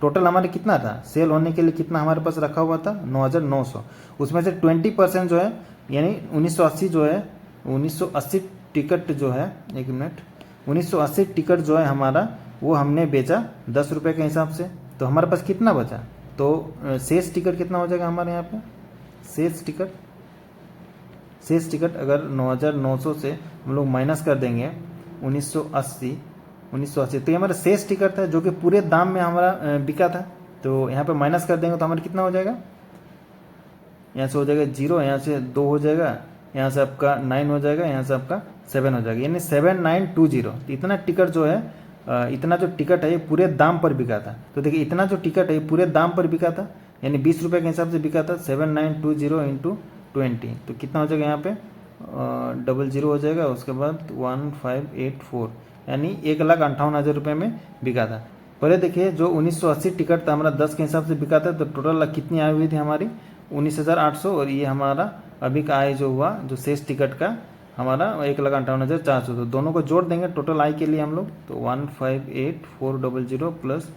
टोटल हमारे कितना था, सेल होने के लिए कितना हमारे पास रखा हुआ था 9,900, उसमें से 20% जो है यानी 1980 जो है 1980 टिकट जो है, एक मिनट, 1980 टिकट जो है हमारा वो हमने बेचा 10 रुपये के हिसाब से, तो हमारे पास कितना बचा, तो शेष टिकट कितना हो जाएगा हमारे यहाँ पे, शेष टिकट अगर 9,900 से हम लोग माइनस कर देंगे 1980, तो ये हमारा शेष टिकट था जो कि पूरे दाम में हमारा बिका था, तो यहाँ पे माइनस कर देंगे तो हमारा कितना हो जाएगा, यहाँ से हो जाएगा 0, यहाँ से 2 हो जाएगा, यहाँ से आपका 9 हो जाएगा, यहाँ से आपका 7 हो जाएगा, यानी 7920। तो इतना टिकट जो है, इतना जो टिकट है ये पूरे दाम पर बिका था। तो देखिए इतना जो टिकट है ये पूरे दाम पर बिका था, यानी 20 रुपये के हिसाब से बिका था, 7920 इंटू 20, तो कितना हो जाएगा यहाँ पे 00 हो जाएगा, उसके बाद 1584, यानी 1,58,000 रुपये में बिका था। पहले देखिए जो 1980 टिकट था हमारा 10 के हिसाब से बिका था, तो टोटल कितनी आई हुई थी हमारी 19,800, और ये हमारा अभी का आय जो हुआ जो शेष टिकट का हमारा 1,58,400, तो दोनों को जोड़ देंगे टोटल आय के लिए हम लोग, तो 158400 प्लस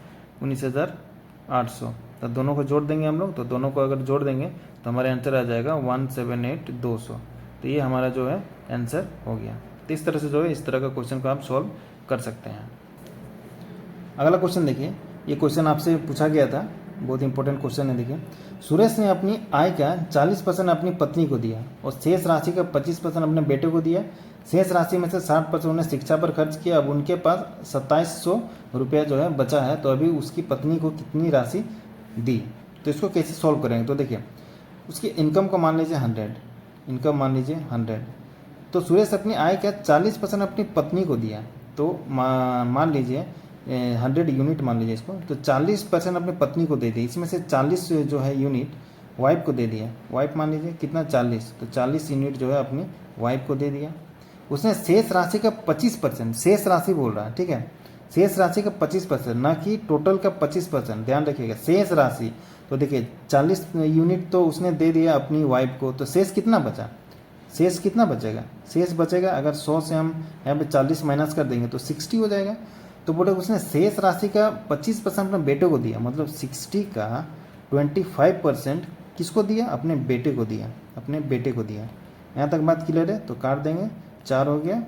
19,800, तो दोनों को जोड़ देंगे हम लोग, तो दोनों को अगर जोड़ देंगे तो हमारा आंसर आ जाएगा 178,200। तो ये हमारा जो है आंसर हो गया। तो इस तरह से जो है इस तरह का क्वेश्चन को आप सॉल्व कर सकते हैं। अगला क्वेश्चन देखिए, ये क्वेश्चन आपसे पूछा गया था, बहुत इंपॉर्टेंट क्वेश्चन है। देखिए, सुरेश ने अपनी आय का 40% अपनी पत्नी को दिया और शेष राशि का 25% अपने बेटे को दिया। शेष राशि में से 60% उन्हें शिक्षा पर खर्च किया। अब उनके पास 2700 रुपया जो है बचा है, तो अभी उसकी पत्नी को कितनी राशि दी, तो इसको कैसे सॉल्व करेंगे। तो देखिए उसकी इनकम को मान लीजिए 100, इनकम मान लीजिए 100, तो सुरेश अपनी आय का 40% अपनी पत्नी को दिया, तो मान लीजिए 100 यूनिट मान लीजिए इसको, तो 40% अपनी पत्नी को दे दिए, इसमें से 40 जो है यूनिट वाइफ को दे दिया। वाइफ मान लीजिए कितना 40, तो 40 यूनिट जो है अपनी वाइफ को दे दिया। उसने शेष राशि का 25%, शेष राशि बोल रहा है, ठीक है, शेष राशि का 25%, ना कि टोटल का 25%, ध्यान रखिएगा शेष राशि। तो देखिए 40 यूनिट तो उसने दे दिया अपनी वाइफ को, तो शेष कितना बचा, शेष कितना बचेगा, शेष बचेगा अगर 100 से हम यहाँ पे 40 माइनस कर देंगे तो 60 हो जाएगा। तो बोले उसने शेष राशि का 25% अपने बेटे को दिया, मतलब 60 का 25% किसको दिया, अपने बेटे को दिया, अपने बेटे को दिया। यहाँ तक बात क्लियर है, तो काट देंगे, 4 हो गया,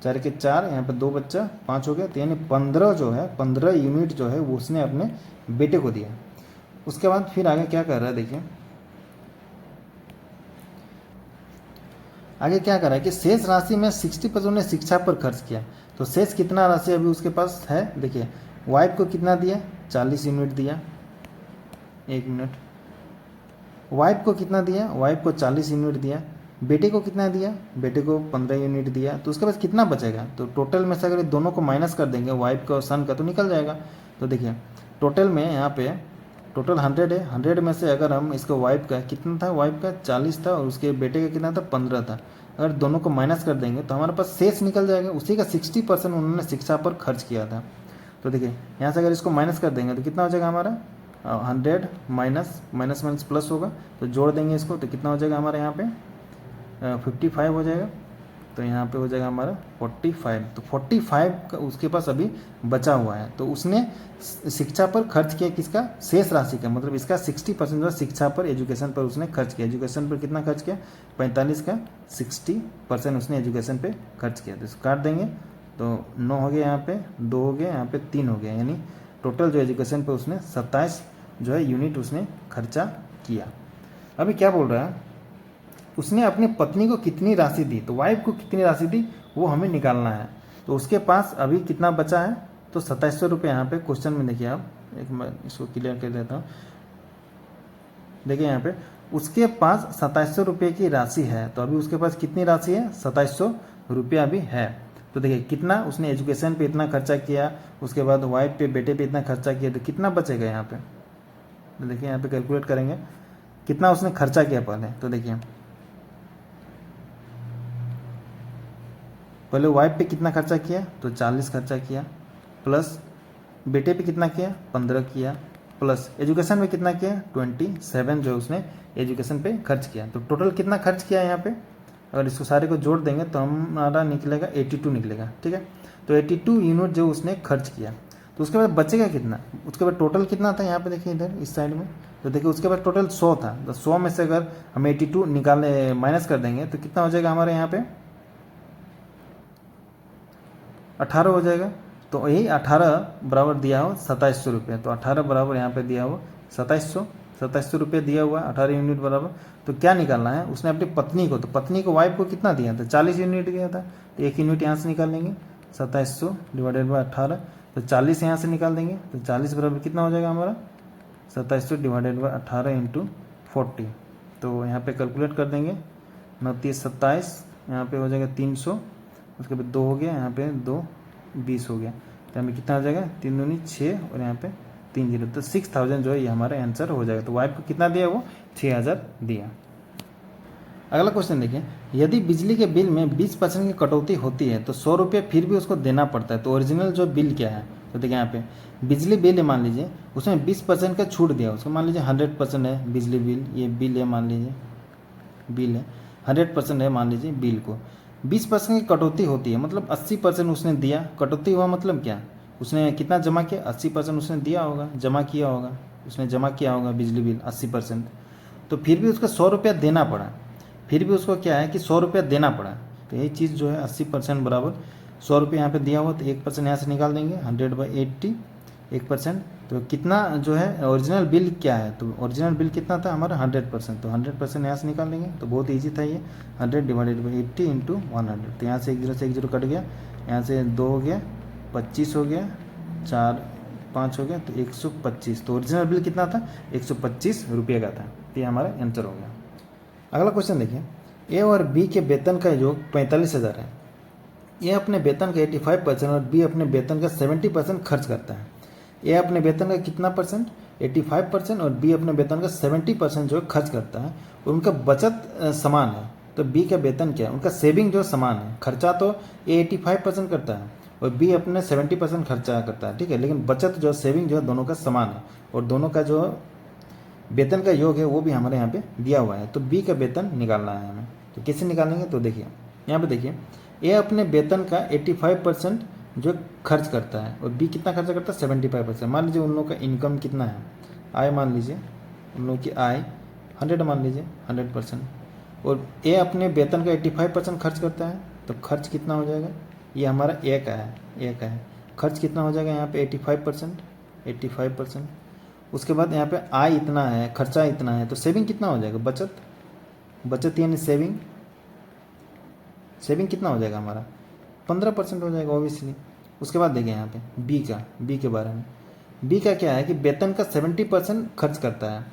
4 के 4, यहाँ पे 2 बच्चा 5 हो गया, तो यानी 15 जो है 15 यूनिट जो है वो उसने अपने बेटे को दिया। उसके बाद फिर आगे क्या कर रहा है, देखिए आगे क्या कर रहा है कि शेष राशि में 60% ने शिक्षा पर खर्च किया, तो शेष कितना राशि अभी उसके पास है। देखिए वाइफ को कितना दिया, 40 यूनिट दिया, 1 मिनट, वाइफ को कितना दिया, वाइफ को 40 यूनिट दिया, बेटे को कितना दिया, बेटे को 15 यूनिट दिया, तो उसके पास कितना बचेगा। तो टोटल में से अगर दोनों को माइनस कर देंगे वाइफ का और सन का, तो निकल जाएगा। तो देखिए टोटल में यहाँ पे टोटल 100 है, 100 में से अगर हम इसको वाइफ का कितना था, वाइफ का 40 था और उसके बेटे का कितना था 15 था, अगर दोनों को माइनस कर देंगे तो हमारे पास शेष निकल जाएगा, उसी का 60% उन्होंने शिक्षा पर खर्च किया था। तो देखिए यहाँ से अगर इसको माइनस कर देंगे तो कितना हो जाएगा हमारा 100 माइनस माइनस माइनस प्लस होगा, तो जोड़ देंगे इसको तो कितना हो जाएगा हमारे यहाँ पे 55 हो जाएगा, तो यहाँ पे हो जाएगा हमारा 45। तो 45 का उसके पास अभी बचा हुआ है, तो उसने शिक्षा पर खर्च किया किसका, शेष राशि का, मतलब इसका 60% जो शिक्षा पर एजुकेशन पर उसने खर्च किया। एजुकेशन पर कितना खर्च किया, 45 का 60% उसने एजुकेशन पे खर्च किया। तो इसको काट देंगे तो 9 हो गया, यहाँ पे 2 हो गया, यहाँ पे 3 हो गया, यानी टोटल जो एजुकेशन पे उसने 27 जो है यूनिट उसने खर्चा किया। अभी क्या बोल रहा है उसने अपनी पत्नी को कितनी राशि दी, तो वाइफ को कितनी राशि दी वो हमें निकालना है। तो उसके पास अभी कितना बचा है, तो 2700 रुपये यहाँ पे क्वेश्चन में देखिए आप, एक मैं इसको क्लियर कर देता हूँ। देखिए यहाँ पे उसके पास 2700 रुपये की राशि है, तो अभी उसके पास कितनी राशि है, 2700 रुपया भी है। तो देखिए कितना उसने एजुकेशन पे इतना खर्चा किया, उसके बाद वाइफ पे बेटे पे इतना खर्चा किया, तो कितना बचेगा यहाँ पे। तो देखिए यहाँ पे कैलकुलेट करेंगे कितना उसने खर्चा किया पहले। तो देखिए पहले वाइफ पे कितना खर्चा किया, तो 40 खर्चा किया, प्लस बेटे पे कितना किया, 15 किया, प्लस एजुकेशन में कितना किया, 27 जो उसने एजुकेशन पे खर्च किया। तो टोटल कितना खर्च किया यहाँ पे, अगर इसको सारे को जोड़ देंगे तो हमारा निकलेगा 82 निकलेगा, ठीक है। तो 82 यूनिट जो उसने खर्च किया, तो उसके बाद बचेगा कितना, उसके बाद टोटल कितना था यहाँ पे देखिए इधर इस साइड में। तो देखिए उसके बाद टोटल 100 था, तो 100 में से अगर हम 82 निकालने माइनस कर देंगे तो कितना हो जाएगा हमारे यहाँ पे, 18 हो जाएगा। तो यही 18 बराबर दिया हो 2700 रुपये, तो 18 बराबर यहाँ पे दिया हो 2700 रुपये दिया हुआ, 18 यूनिट बराबर। तो क्या निकालना है, उसने अपनी पत्नी को, तो पत्नी को वाइफ को कितना दिया था, 40 यूनिट दिया था, तो 1 यूनिट यहाँ से निकाल लेंगे, 2700 डिवाइडेड बाई 18, तो 40 यहाँ से निकाल देंगे, तो 40 बराबर कितना हो जाएगा हमारा, 2700 डिवाइडेड बाई 18 इंटू 40। तो यहाँ पे कैलकुलेट कर देंगे, 29 27, यहाँ पे हो जाएगा 300, उसके बाद 2 हो गया, यहाँ पे 2 20 हो गया, तो यहाँ पे कितना हो जाएगा, 3 दूनी 6 और यहाँ पे 3 जीरो, तो 6000 जो है ये हमारा आंसर हो जाएगा। तो वाइफ को कितना दिया, वो 6000 दिया। अगला क्वेश्चन देखिए, यदि बिजली के बिल में 20% की कटौती होती है तो 100 रुपये फिर भी उसको देना पड़ता है, तो ओरिजिनल जो बिल क्या है। तो देखिए यहाँ पे बिजली बिल है, मान लीजिए उसमें 20% का छूट दिया उसको, मान लीजिए 100% है बिजली बिल, ये बिल है, मान लीजिए बिल है 100% है, मान लीजिए बिल को 20% की कटौती होती है, मतलब 80% उसने दिया, कटौती हुआ मतलब क्या, उसने कितना जमा किया, 80% उसने दिया होगा, जमा किया होगा, उसने जमा किया होगा बिजली बिल 80%, तो फिर भी उसको 100 रुपया देना पड़ा, फिर भी उसको क्या है कि 100 रुपया देना पड़ा। तो यही चीज़ जो है 80% बराबर 100 रुपये यहाँ पे दिया हुआ, तो 1% यहाँ से निकाल देंगे, 100/80 1%, तो कितना जो है ओरिजिनल बिल क्या है, तो ओरिजिनल बिल कितना था हमारा 100%, तो 100% यहाँ से निकाल लेंगे, तो बहुत ईजी था ये, 100 डिवाइडेड बाई 80 इंटू 100। तो यहाँ से 1 जीरो से 1 जीरो कट गया, यहाँ से 2 हो गया, 25 हो गया, 4 5 हो गया, तो 125। तो ओरिजिनल बिल कितना था, 125 रुपये का था, तो ये हमारा आंसर हो गया। अगला क्वेश्चन देखिए, ए और बी के वेतन का योग 45,000 है। ए अपने वेतन का 85% और बी अपने वेतन का 70% खर्च करता है। ए अपने वेतन का कितना परसेंट, 85%, और बी अपने वेतन का 70% जो खर्च करता है, और उनका बचत समान है। तो बी का वेतन क्या है, उनका सेविंग जो समान है, खर्चा तो ए 85% करता है और बी अपने 70% खर्चा करता है, ठीक है, लेकिन बचत जो सेविंग जो है दोनों का समान है, और दोनों का जो वेतन का योग है वो भी हमारे यहाँ पे दिया हुआ है। तो बी का वेतन निकालना है हमें, तो कैसे निकालेंगे, तो देखिए यहाँ पे देखिए, ए अपने वेतन का 85% जो खर्च करता है और बी कितना खर्च करता है, 75%। मान लीजिए उन लोगों का इनकम कितना है, आय मान लीजिए उन लोगों की आय 100 मान लीजिए 100%, और ए अपने वेतन का 85% खर्च करता है, तो खर्च कितना हो जाएगा, ये हमारा ए का है, खर्च कितना हो जाएगा यहाँ पे 85%। उसके बाद यहाँ पे आय इतना है, खर्चा इतना है, तो सेविंग कितना हो जाएगा, बचत यानी सेविंग कितना हो जाएगा हमारा, 15% हो जाएगा ऑब्वियसली। उसके बाद देखिए यहाँ पे बी के बारे में, बी का क्या है कि वेतन का 70% खर्च करता है,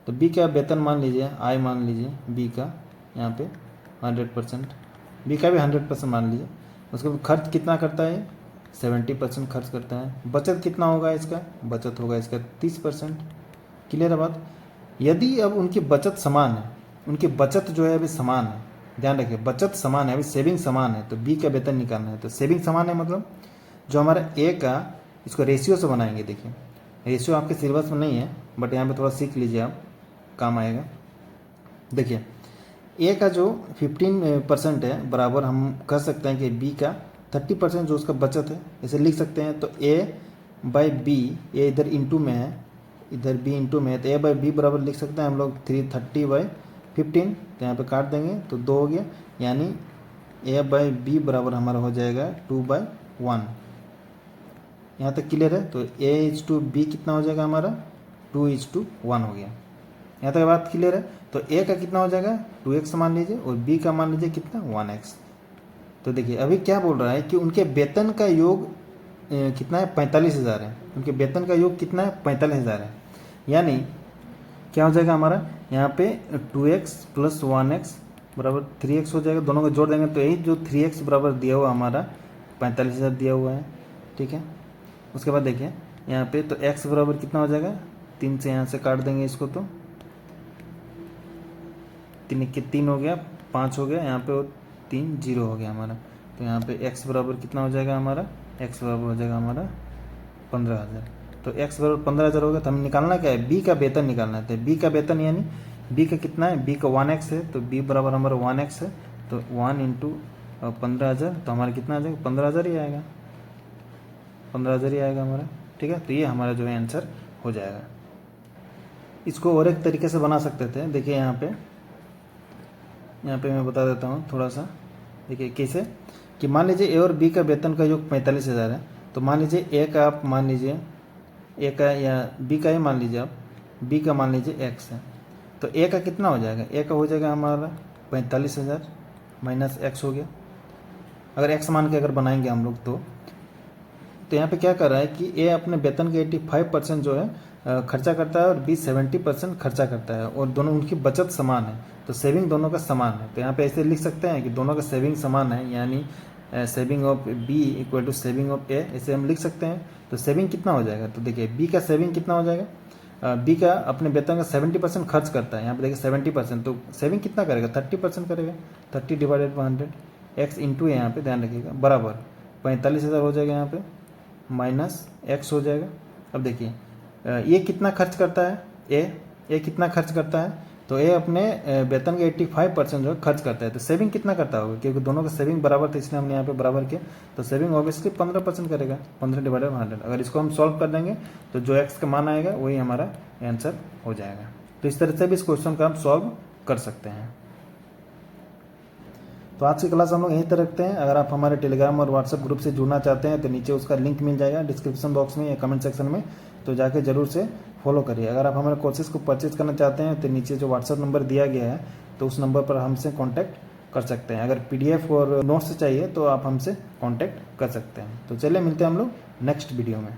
तो बी का वेतन मान लीजिए, आय मान लीजिए बी का यहाँ पे 100%, बी का भी 100% मान लीजिए। उसके बाद खर्च कितना करता है, 70% खर्च करता है। बचत कितना होगा इसका, बचत होगा इसका 30%। क्लियर है बात। यदि अब उनकी बचत समान है, उनकी बचत जो है अभी समान है, ध्यान रखिए बचत समान है, अभी सेविंग समान है, तो बी का वेतन निकालना है। तो सेविंग समान है मतलब जो हमारा ए का, इसको रेशियो से बनाएंगे। देखिए रेशियो आपके सिलेबस में नहीं है, बट यहाँ पे थोड़ा सीख लीजिए आप, काम आएगा। देखिए ए का जो 15% है बराबर हम कह सकते हैं कि बी का 30% जो उसका बचत है, इसे लिख सकते हैं। तो ए बाई बी, ए इधर इंटू में है, इधर बी इंटू में है, तो ए बाई बी बराबर लिख सकते हैं हम लोग 330/15। तो यहाँ पे काट देंगे तो 2 हो गया, यानी ए बाई बी बराबर हमारा हो जाएगा 2/1। यहाँ तक क्लियर है। तो ए इज टू बी कितना हो जाएगा हमारा 2:1 हो गया। यहाँ तक बात क्लियर है। तो ए का कितना हो जाएगा 2x मान लीजिए और बी का मान लीजिए कितना 1x। तो देखिए अभी क्या बोल रहा है कि उनके वेतन का योग कितना है 45,000 है। उनके वेतन का योग कितना है 45,000 है। यानी क्या हो जाएगा हमारा यहाँ पे 2x प्लस 1x बराबर 3x हो जाएगा। दोनों को जोड़ देंगे तो यही जो 3x बराबर दिया हुआ हमारा 45,000 दिया हुआ है। ठीक है, उसके बाद देखिए यहाँ पे तो x बराबर कितना हो जाएगा 3 से यहाँ से काट देंगे इसको, तो 3 हो गया 5 हो गया यहाँ पे और 3 0 हो गया हमारा। तो यहाँ पे x बराबर कितना हो जाएगा हमारा, x बराबर हो जाएगा हमारा 15,000। तो x बराबर 15,000 होगा। तो हमें निकालना क्या है, b का वेतन निकालना है। तो b का वेतन यानी b का कितना है, b का 1x है, तो b बराबर हमारा 1x है। तो 1 इंटू 15,000 तो हमारा कितना आ जाएगा 15,000 ही आएगा, 15,000 ही आएगा हमारा। ठीक है, तो ये हमारा जो है आंसर हो जाएगा। इसको और एक तरीके से बना सकते थे। देखिए यहाँ पे मैं बता देता हूँ थोड़ा सा। देखिए कैसे कि मान लीजिए ए और बी का वेतन का योग 45,000 है। तो मान लीजिए ए का आप मान लीजिए ए का या बी का ही मान लीजिए आप, बी का मान लीजिए x है। तो ए का कितना हो जाएगा, ए का हो जाएगा हमारा 45,000 माइनस x हो गया। अगर x मान के अगर बनाएंगे हम लोग तो यहाँ पे क्या कर रहा है कि ए अपने वेतन के 85% जो है खर्चा करता है और बी 70% खर्चा करता है और दोनों उनकी बचत समान है। तो सेविंग दोनों का समान है। तो यहाँ पे ऐसे लिख सकते हैं कि दोनों का सेविंग समान है, यानी saving of B equal to saving of A, ऐसे हम लिख सकते हैं। तो सेविंग कितना हो जाएगा, तो देखिए बी का सेविंग कितना हो जाएगा, बी का अपने वेतन का 70% खर्च करता है। यहाँ पे देखिए 70%, तो सेविंग कितना करेगा 30% करेगा। 30 डिवाइडेड बाई 100 एक्स इंटू यहाँ पे ध्यान रखिएगा बराबर 45,000 हो जाएगा यहाँ पे माइनस x हो जाएगा। अब देखिए ये कितना खर्च करता है, ए कितना खर्च करता है, तो ए अपने वेतन के 85% जो खर्च करता है। तो सेविंग कितना करता होगा, क्योंकि दोनों का सेविंग बराबर था इसलिए हमने यहाँ पे बराबर किया। तो सेविंग ऑब्वियसली 15% करेगा, 15 डिवाइडेड 100। अगर इसको हम सॉल्व कर देंगे तो जो x का मान आएगा वही हमारा आंसर हो जाएगा। तो इस तरह से भी इस क्वेश्चन का हम सॉल्व कर सकते हैं। तो आज की क्लास हम लोग यहीं तक रखते हैं। अगर आप हमारे टेलीग्राम और व्हाट्सएप ग्रुप से जुड़ना चाहते हैं तो नीचे उसका लिंक मिल जाएगा डिस्क्रिप्शन बॉक्स में या कमेंट सेक्शन में, तो जाके जरूर से फॉलो करिए। अगर आप हमारे कोर्सेज को परचेज करना चाहते हैं तो नीचे जो व्हाट्सएप नंबर दिया गया है तो उस नंबर पर हमसे कॉन्टैक्ट कर सकते हैं। अगर PDF और नोट्स चाहिए तो आप हमसे कॉन्टैक्ट कर सकते हैं। तो चलिए मिलते हैं हम लोग नेक्स्ट वीडियो में।